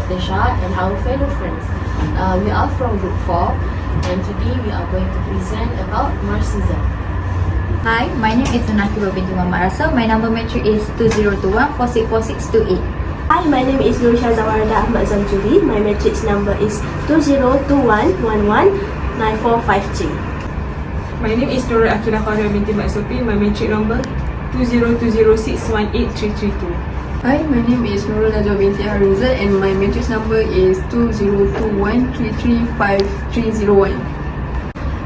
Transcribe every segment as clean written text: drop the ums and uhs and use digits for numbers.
Dr. Shah and our fellow friends. We are from Group 4 and today we are going to present about Marxism. Hi, my name is Nakibah binti Muhammad Rasul. My number matric is 2021464628. Hi, my name is Nurisha Zawarda Ahmad Zamjuri. My matrix number is 2021119453. My name is Nurul Akilah Farah binti Mak Sopi. My matric number 2020618332. Hi, my name is Nurul Najwa binti Haruzal and my matrix number is 2021335301.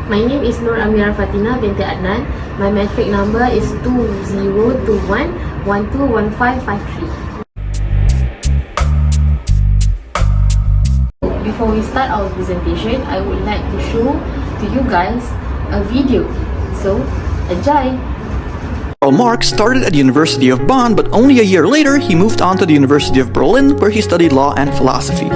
My name is Nur Amira Fatina binti Adnan. My matric number is 2021121553. Before we start our presentation, I would like to show to you guys a video. So, enjoy! Karl Marx started at the University of Bonn, but only a year later he moved on to the University of Berlin, where he studied law and philosophy.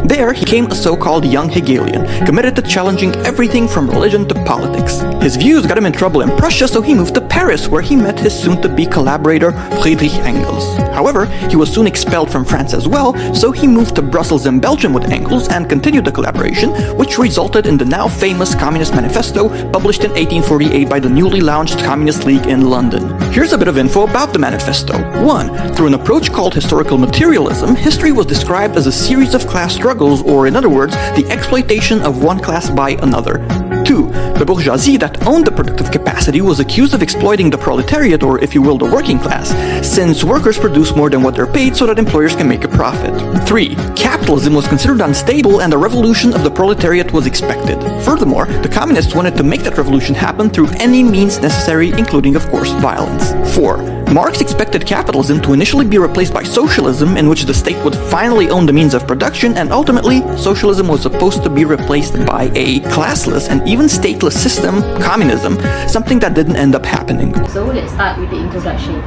There, he became a so-called young Hegelian, committed to challenging everything from religion to politics. His views got him in trouble in Prussia, so he moved to Paris, where he met his soon-to-be collaborator Friedrich Engels. However, he was soon expelled from France as well, so he moved to Brussels and Belgium with Engels and continued the collaboration, which resulted in the now famous Communist Manifesto, published in 1848 by the newly launched Communist League in London. Here's a bit of info about the manifesto. 1. Through an approach called historical materialism, history was described as a series of class struggles, or in other words, the exploitation of one class by another. 2. The bourgeoisie that owned the productive capacity was accused of exploiting the proletariat, or if you will, the working class, since workers produce more than what they're paid so that employers can make a profit. 3. Capitalism was considered unstable and a revolution of the proletariat was expected. Furthermore, the communists wanted to make that revolution happen through any means necessary, including, of course, violence. 4. Marx expected capitalism to initially be replaced by socialism, in which the state would finally own the means of production, and ultimately, socialism was supposed to be replaced by a classless and even stateless system, communism, something that didn't end up happening. So, let's start with the introduction.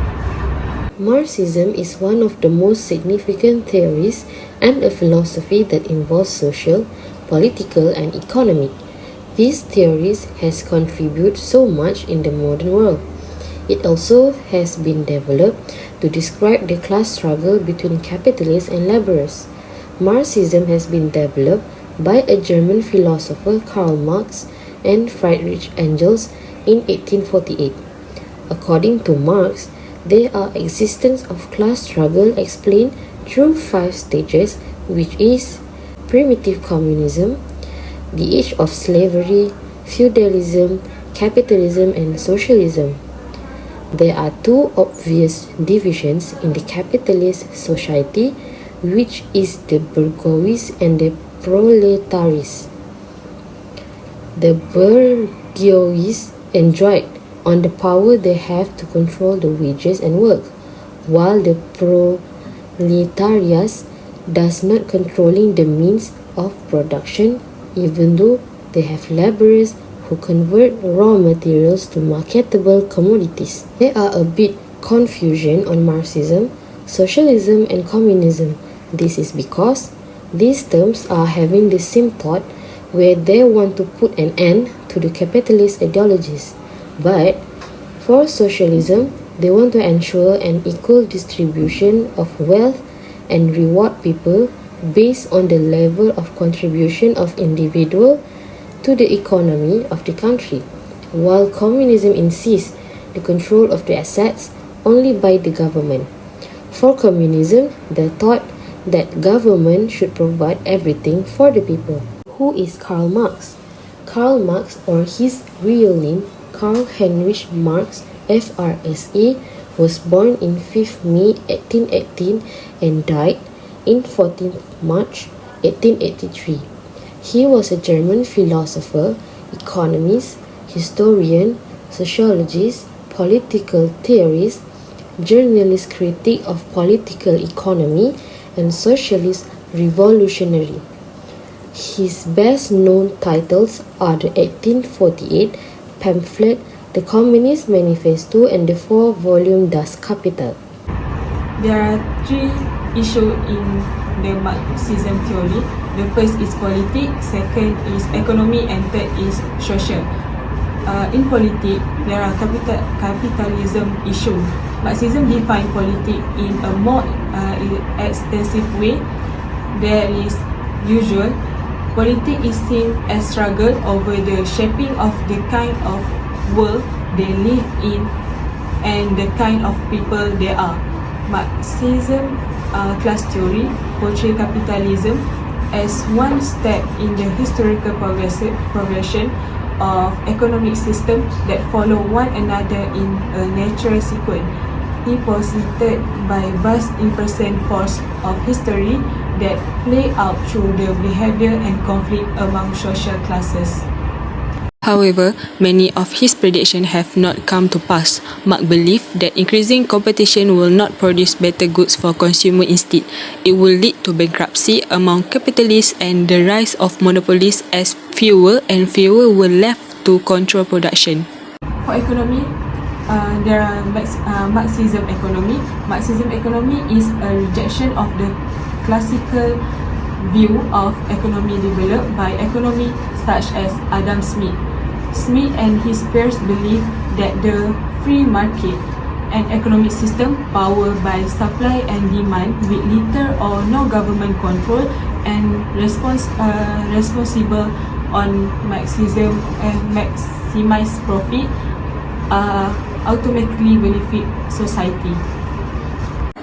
Marxism is one of the most significant theories and a philosophy that involves social, political, and economic. These theories has contributed so much in the modern world. It also has been developed to describe the class struggle between capitalists and laborers. Marxism has been developed by a German philosopher Karl Marx and Friedrich Engels in 1848. According to Marx, there are existence of class struggle explained through 5 stages, which is primitive communism, the age of slavery, feudalism, capitalism, and socialism. There are 2 obvious divisions in the capitalist society, which is the bourgeois and the proletaries. The bourgeois enjoyed on the power they have to control the wages and work, while the proletariat does not controlling the means of production, even though they have laborers who convert raw materials to marketable commodities. There are a bit confusion on Marxism, socialism, and communism. This is because these terms are having the same thought, where they want to put an end to the capitalist ideologies. But for socialism, they want to ensure an equal distribution of wealth and reward people based on the level of contribution of individual to the economy of the country, while communism insists the control of the assets only by the government. For communism, the thought that government should provide everything for the people. Who is Karl Marx? Karl Marx, or his real name, Karl Heinrich Marx, FRSA, was born in 5th May 1818 and died in 14th March 1883. He was a German philosopher, economist, historian, sociologist, political theorist, journalist, critic of political economy, and socialist revolutionary. His best-known titles are the 1848 pamphlet The Communist Manifesto and the 4-volume Das Kapital. There are 3 issues in the Marxism theory. The first is politics, second is economy, and third is social. In politics, there are capitalism issue. Marxism defines politics in a more extensive way. there is usual, politics is seen as struggle over the shaping of the kind of world they live in and the kind of people they are. Marxism class theory portray capitalism as one step in the historical progression of economic system that follow one another in a natural sequence. He posited by vast impersonal force of history that play out through the behavior and conflict among social classes. However, many of his predictions have not come to pass. Marx believed that increasing competition will not produce better goods for consumers. Instead, it will lead to bankruptcy among capitalists and the rise of monopolies as fewer and fewer were left to control production. For economy, there are Marxism economy. Marxism economy is a rejection of the classical view of economy developed by economists such as Adam Smith. Smith and his peers believe that the free market, an economic system powered by supply and demand with little or no government control and responsible on Marxism and maximize profit, automatically benefit society.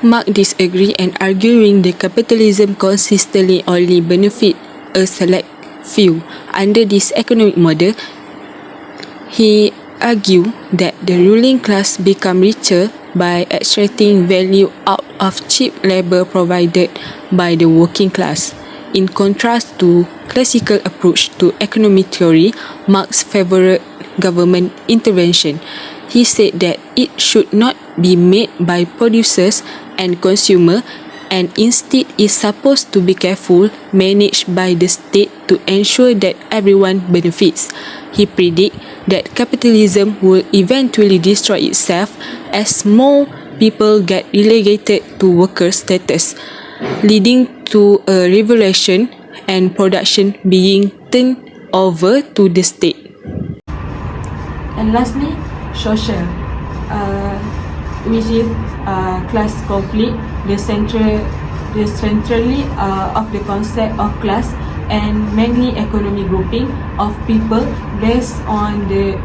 Marx disagreed and arguing that capitalism consistently only benefit a select few. Under this economic model, he argued that the ruling class become richer by extracting value out of cheap labor provided by the working class. In contrast to classical approach to economic theory, Marx favored government intervention. He said that it should not be made by producers and consumers and instead is supposed to be carefully managed by the state to ensure that everyone benefits. He predicted that capitalism will eventually destroy itself as more people get relegated to worker status, leading to a revolution and production being turned over to the state. And lastly, social, which is class conflict, the centrally of the concept of class and mainly economic grouping of people based on their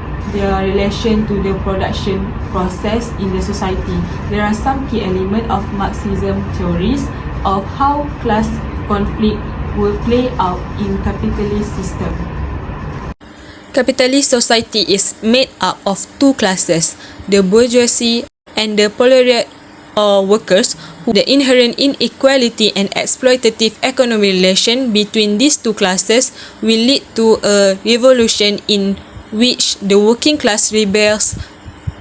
relation to the production process in the society. There are some key elements of Marxism theories of how class conflict will play out in capitalist system. Capitalist society is made up of two classes, the bourgeoisie and the proletariat or workers. The inherent inequality and exploitative economic relation between these two classes will lead to a revolution in which the working class rebels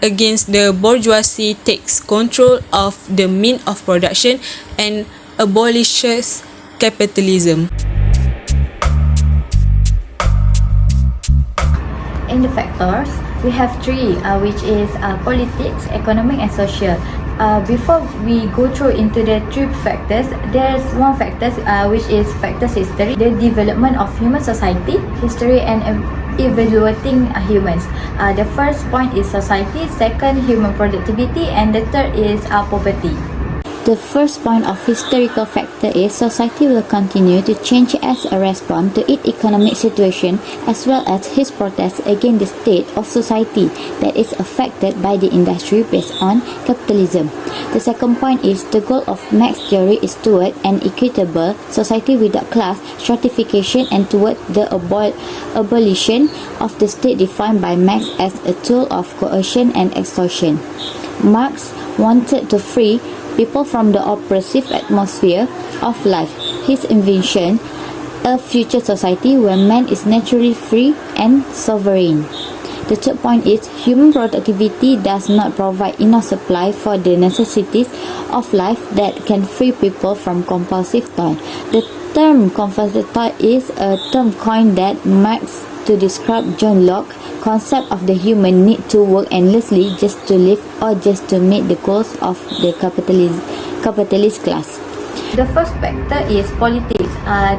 against the bourgeoisie, takes control of the means of production and abolishes capitalism. In the factors, we have three, which is politics, economic, and social. Before we go through into the three factors, there's one factor which is factors history, the development of human society, history, and evaluating humans. The first point is society, second human productivity, and the third is poverty. The first point of historical factor is society will continue to change as a response to its economic situation as well as his protest against the state of society that is affected by the industry based on capitalism. The second point is the goal of Marx theory is toward an equitable society without class stratification and toward the abolition of the state defined by Marx as a tool of coercion and extortion. Marx wanted to free people from the oppressive atmosphere of life. His invention, a future society where man is naturally free and sovereign. The third point is human productivity does not provide enough supply for the necessities of life that can free people from compulsive toil. The term compulsive toil is a term coined that Marx to describe John Locke's concept of the human need to work endlessly just to live or just to meet the goals of the capitalist class. The first factor is politics.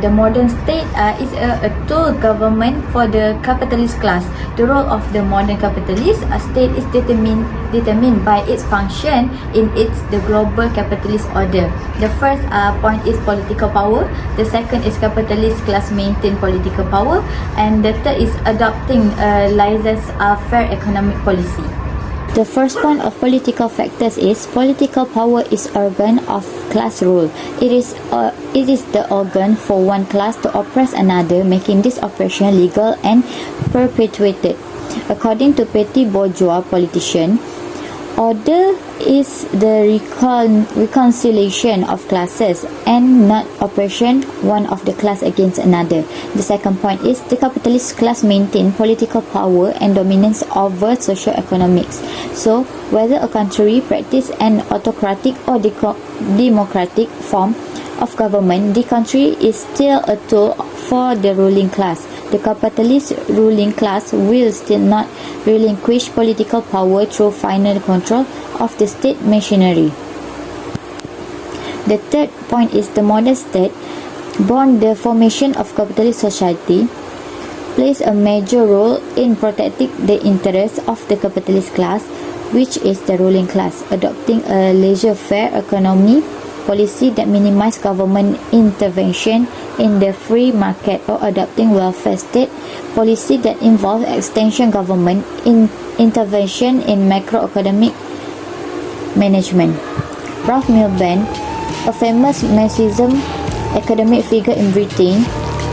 The modern state is a tool government for the capitalist class. The role of the modern capitalist state is determined by its function in the global capitalist order. The first point is political power. The second is capitalist class maintain political power, and the third is adopting a laissez-faire economic policy. The first point of political factors is political power is organ of class rule. It is the organ for one class to oppress another, making this oppression legal and perpetuated. According to petty bourgeois politician, order is the reconciliation of classes and not oppression one of the class against another. The second point is the capitalist class maintain political power and dominance over social economics. So, whether a country practice an autocratic or democratic form of government, the country is still a tool for the ruling class. The capitalist ruling class will still not relinquish political power through final control of the state machinery. The third point is the modern state, born the formation of capitalist society, plays a major role in protecting the interests of the capitalist class, which is the ruling class, adopting a laissez-faire economy policy that minimize government intervention in the free market, or adopting welfare state policy that involves extension government intervention in macroeconomic management. Ralph Miliband, a famous Marxism academic figure in Britain,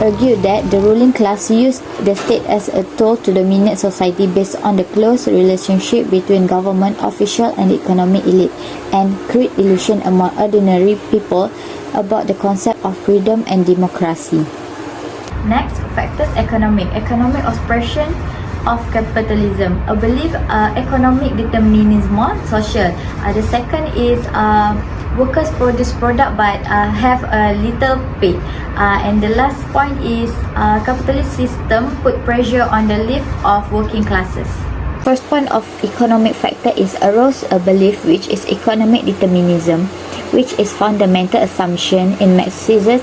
argued that the ruling class used the state as a tool to dominate society based on the close relationship between government official and the economic elite, and create illusion among ordinary people about the concept of freedom and democracy. Next, factors economic expression of capitalism. A belief economic determinism social. The second is workers produce product but have a little pay. And the last point is capitalist system put pressure on the life of working classes. First point of economic factor is arose a belief which is economic determinism, which is fundamental assumption in Marxist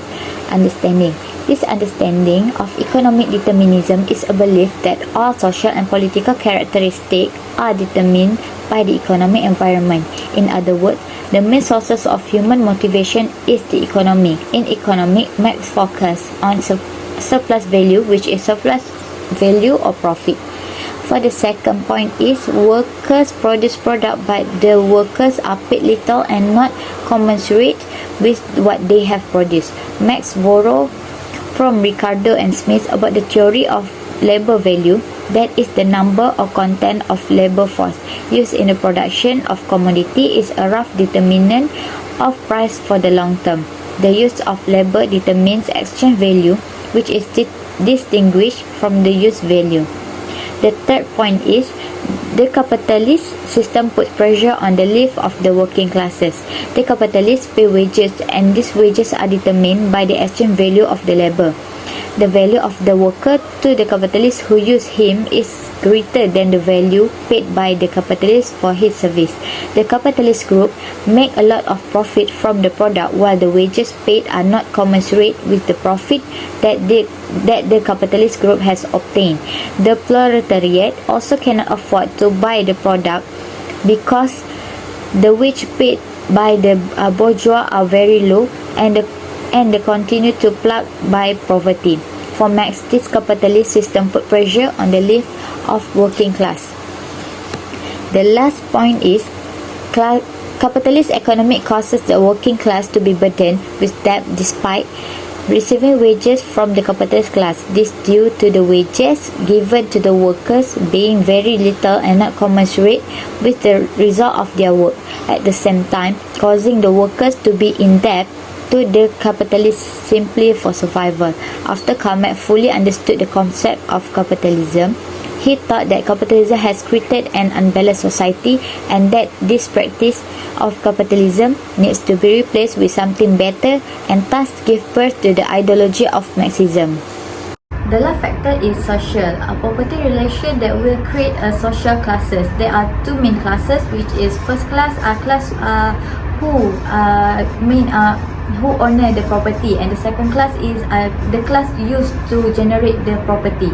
understanding. This understanding of economic determinism is a belief that all social and political characteristics are determined by the economic environment. In other words, the main sources of human motivation is the economy. In economic, Marx focus on surplus value, which is surplus value or profit. For the second point is workers produce product but the workers are paid little and not commensurate with what they have produced. Marx borrowed from Ricardo and Smith about the theory of labor value, that is the number or content of labor force used in the production of commodity is a rough determinant of price for the long term. The use of labor determines exchange value, which is distinguished from the use value. The third point is the capitalist system put pressure on the life of the working classes. The capitalists pay wages and these wages are determined by the exchange value of the labor. The value of the worker to the capitalist who use him is greater than the value paid by the capitalist for his service. The capitalist group make a lot of profit from the product while the wages paid are not commensurate with the profit that the capitalist group has obtained. The proletariat also cannot afford to buy the product because the wage paid by the bourgeois are very low and they continue to plagued by poverty. For Marx, this capitalist system put pressure on the life of working class. The last point is capitalist economic causes the working class to be burdened with debt despite receiving wages from the capitalist class. This due to the wages given to the workers being very little and not commensurate with the result of their work. At the same time, causing the workers to be in debt to the capitalists simply for survival. After Karl Marx fully understood the concept of capitalism, he thought that capitalism has created an unbalanced society and that this practice of capitalism needs to be replaced with something better and thus give birth to the ideology of Marxism. The last factor is social, a property relation that will create a social classes. There are two main classes, which is first class, class who who own the property, and the second class is the class used to generate the property.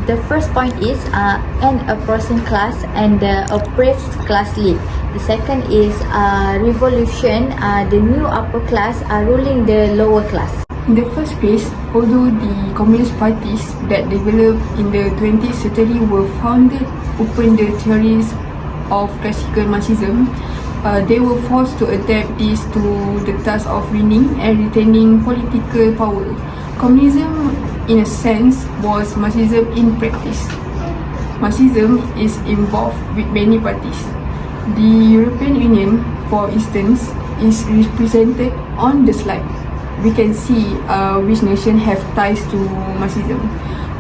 The first point is an oppressing class and the oppressed class lead. The second is revolution, the new upper class are ruling the lower class. In the first place, although the communist parties that developed in the 20th century were founded upon the theories of classical Marxism, they were forced to adapt this to the task of winning and retaining political power. Communism, in a sense, was Marxism in practice. Marxism is involved with many parties. The European Union, for instance, is represented on the slide. We can see which nation have ties to Marxism.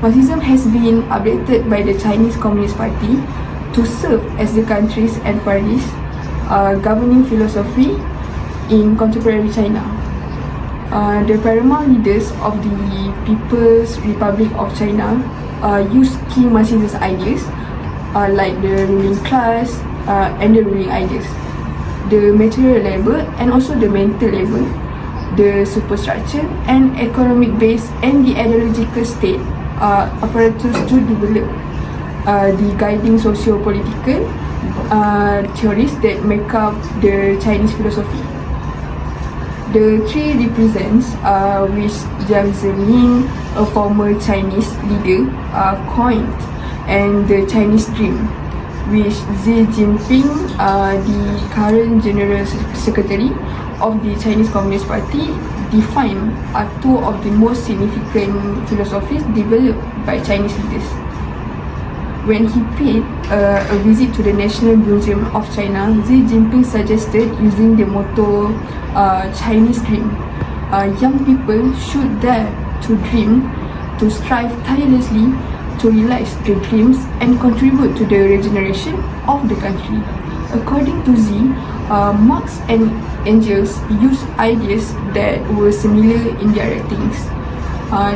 Marxism has been updated by the Chinese Communist Party to serve as the country's and parties' governing philosophy in contemporary China. The paramount leaders of the People's Republic of China use key Marxist ideas like the ruling class and the ruling ideas, the material labor and also the mental labor, the superstructure and economic base and the ideological state apparatus to develop the guiding socio-political theories that make up the Chinese philosophy. The tree represents which Jiang Zemin, a former Chinese leader, coined, and the Chinese dream, which Xi Jinping, the current General Secretary of the Chinese Communist Party, defined are two of the most significant philosophies developed by Chinese leaders. When he paid a visit to the National Museum of China, Xi Jinping suggested using the motto Chinese dream. Young people should dare to dream, to strive tirelessly to realize their dreams and contribute to the regeneration of the country. According to Xi, Marx and Engels used ideas that were similar in their writings.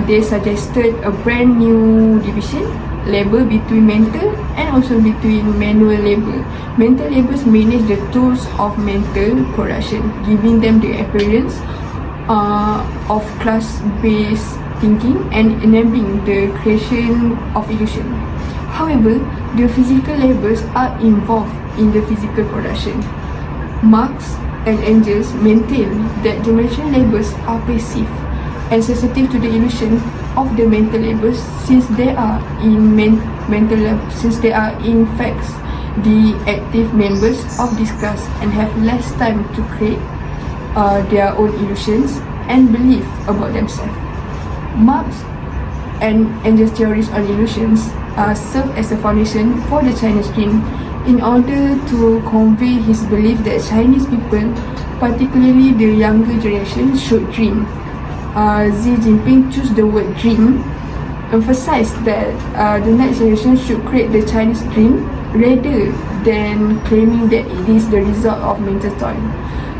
They suggested a brand new division, labor between mental and also between manual labor. Mental laborers manage the tools of mental production, giving them the appearance of class-based thinking and enabling the creation of illusion. However, the physical laborers are involved in the physical production. Marx and Engels maintain that the mental laborers are passive and sensitive to the illusion of the mental laborers since they are in fact the active members of this class and have less time to create their own illusions and belief about themselves. Marx and Engels' theories on illusions serve as a foundation for the Chinese dream in order to convey his belief that Chinese people, particularly the younger generation, should dream. Xi Jinping chose the word dream, emphasized that the next generation should create the Chinese dream rather than claiming that it is the result of mental toil.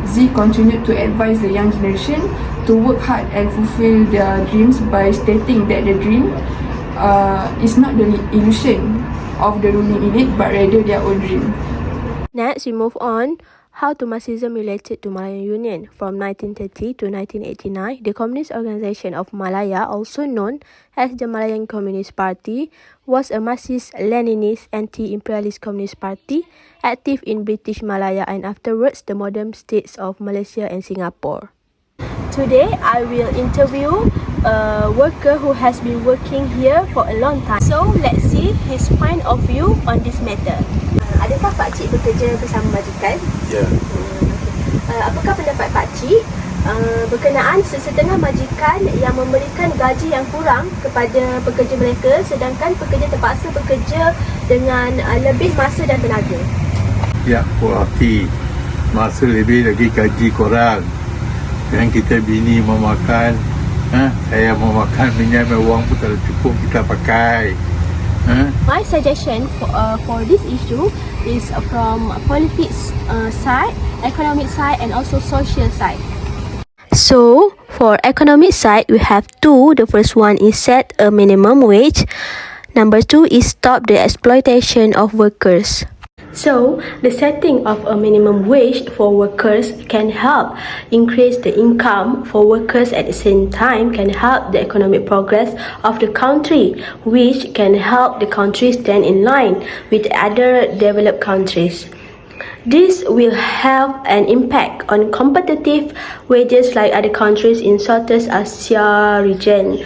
Xi continued to advise the young generation to work hard and fulfill their dreams by stating that the dream is not the illusion of the ruling elite but rather their own dream. Next, we move on. How to Marxism related to Malayan Union. From 1930 to 1989, the Communist Organisation of Malaya, also known as the Malayan Communist Party, was a Marxist-Leninist anti-imperialist communist party active in British Malaya and afterwards the modern states of Malaysia and Singapore. Today, I will interview a worker who has been working here for a long time. So, let's see his point of view on this matter. Adakah Pak Cik bekerja bersama majikan? Ya. Apakah pendapat Pak Cik berkenaan sesetengah majikan yang memberikan gaji yang kurang kepada pekerja mereka sedangkan pekerja terpaksa bekerja dengan lebih masa dan tenaga? Ya, berarti masa lebih lagi gaji kurang. Dan kita bini mau makan, saya mau makan minyak wang pun tak cukup kita pakai. My suggestion for this issue is from politics side, economic side and also social side. So, for economic side, we have two. The first one is set a minimum wage. Number two is stop the exploitation of workers. So, the setting of a minimum wage for workers can help increase the income for workers at the same time can help the economic progress of the country, which can help the country stand in line with other developed countries. This will have an impact on competitive wages like other countries in Southeast Asia region.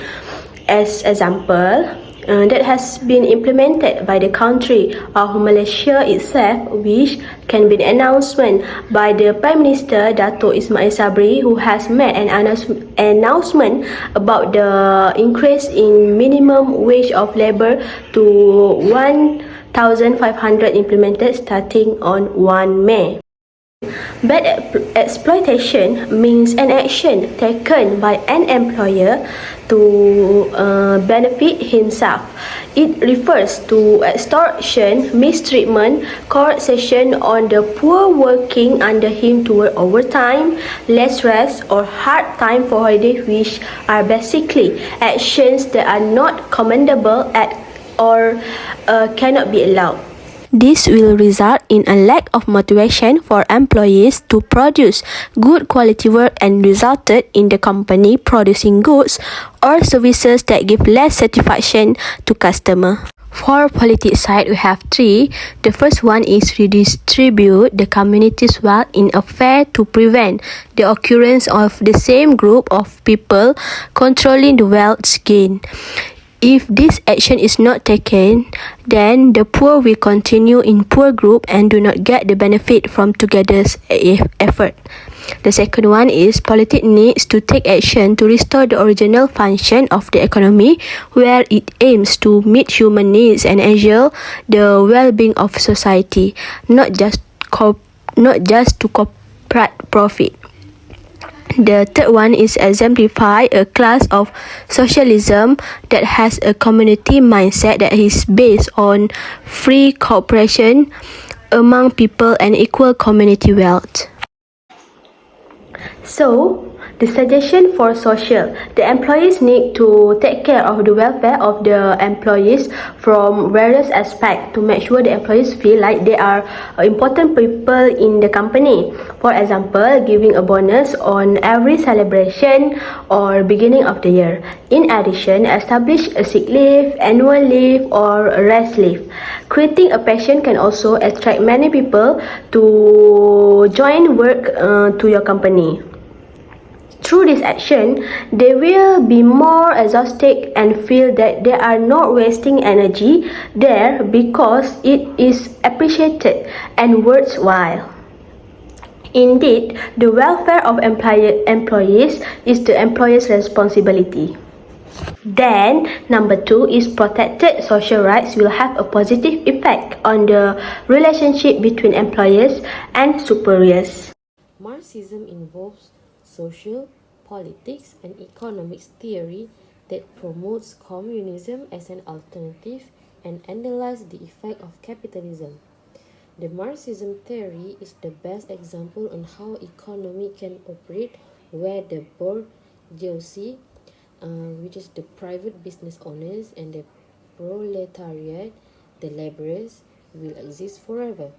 As example, that has been implemented by the country of Malaysia itself, which can be an announcement by the Prime Minister Dato Ismail Sabri, who has made an announcement about the increase in minimum wage of labour to 1,500 implemented starting on 1 May. Bad exploitation means an action taken by an employer to benefit himself. It refers to extortion, mistreatment, coercion on the poor working under him to work overtime, less rest, or hard time for holiday, which are basically actions that are not commendable or cannot be allowed. This will result in a lack of motivation for employees to produce good quality work and resulted in the company producing goods or services that give less satisfaction to customer. For politics side, we have three. The first one is redistribute the community's wealth in a fair to prevent the occurrence of the same group of people controlling the wealth gain. If this action is not taken, then the poor will continue in poor group and do not get the benefit from together's effort. The second one is politics needs to take action to restore the original function of the economy, where it aims to meet human needs and ensure the well-being of society, not just to corporate profit. The third one is exemplify a class of socialism that has a community mindset that is based on free cooperation among people and equal community wealth. So, the suggestion for social, the employees need to take care of the welfare of the employees from various aspects to make sure the employees feel like they are important people in the company. For example, giving a bonus on every celebration or beginning of the year. In addition, establish a sick leave, annual leave, or rest leave. Creating a passion can also attract many people to join work to your company. Through this action, they will be more exhausted and feel that they are not wasting energy there because it is appreciated and worthwhile. Indeed, the welfare of employees is the employer's responsibility. Then, number 2 is protected social rights will have a positive effect on the relationship between employers and superiors. Marxism involves social, politics, and economics theory that promotes communism as an alternative and analyzes the effect of capitalism. The Marxism theory is the best example on how economy can operate where the bourgeoisie, which is the private business owners, and the proletariat, the laborers, will exist forever.